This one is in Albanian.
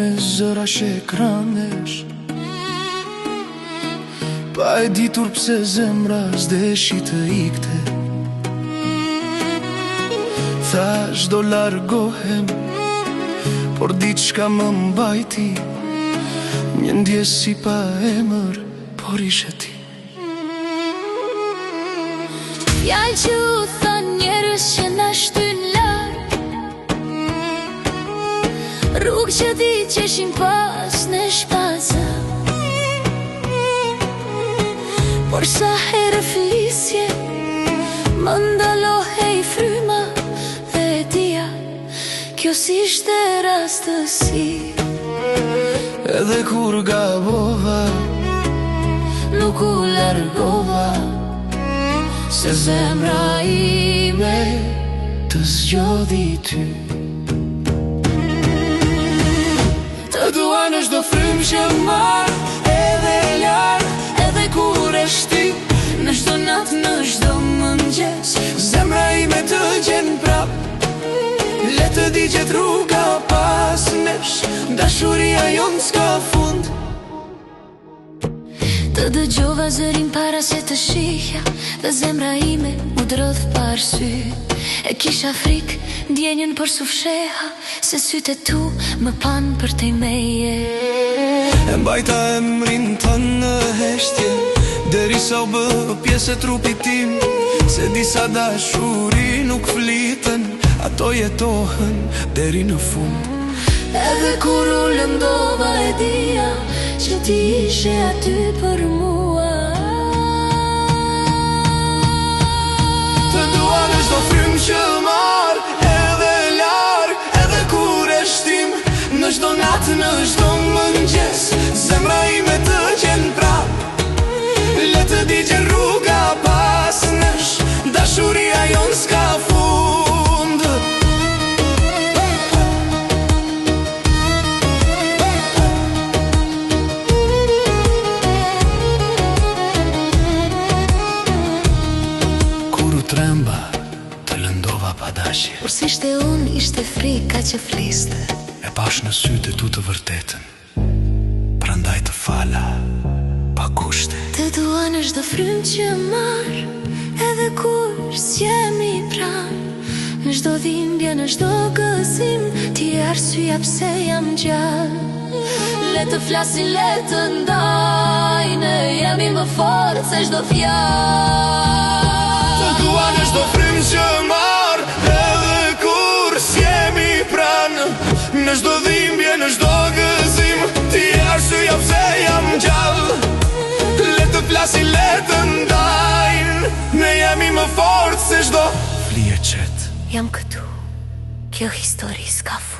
me zëra që ekranesh, pa e ditur pse zemra s'deshi të ikte. Thash do largohem, por diçka më mbajti, një ndjesi pa emër, por ishe ti. Fjallë që u than njerës që na shtyn larg, rrugë që di qeshin pas në shpaza, por sa herë flisje më ndalohej fryma, dhe e dija kjo s'ishte rastësi. Edhe kur gabova, nuk u largova, se zemra ime të zgjodhi ty. Të dua në çdo frymë që marr, edhe larg, edhe kur e shty, në çdo natë, në çdo mëngjes, Zemra ime të gjen prap, le të digjet rruga pas nesh, dashuria jon s'ka fund. të dëgjova zërin para se të shihja, dhe zemra ime u drodh pa arsye. E kisha frik, ndjenjën për sufsheha, se sytë e tu më pan për te meje. E mbajta emrin tënë në heshtje, derisa u bë pjesë e trupit tim, se disa dashuri nuk fliten, ato jetohen deri në fund. Edhe kur u lëndova e dija që ti ishe aty për mua. Të dua në çdo frymë që marr, edhe larg, edhe kur e shtim, në çdo natë, në çdo mëngjes, zemra ime të gjen prap, le të digjen rruga pas nesh, dashuria jon s'ka fund. Tremba, të lëndova pa dashje, Por si ishte unë, ishte frika që fliste. e pash në sytë e tu të vërtetën, prandaj të fala pa kushte. Të dua në çdo frymë që marr, edhe kur s'jemi pran, në çdo dhimbje, në çdo gëzim, ti je arsyeja pse jam gjallë. Le të flasin, le të ndajnë, jemi më fort se çdo fjalë. Të dua në çdo frymë që marr, edhe kur s'jemi pran, në çdo dhimbje, në çdo gëzim, ti je arsyeja pse jam gjallë. Le të flasin, le të ndajnë, ne jemi më fort se çdo flie qet. Jam këtu, kjo histori s'ka fund.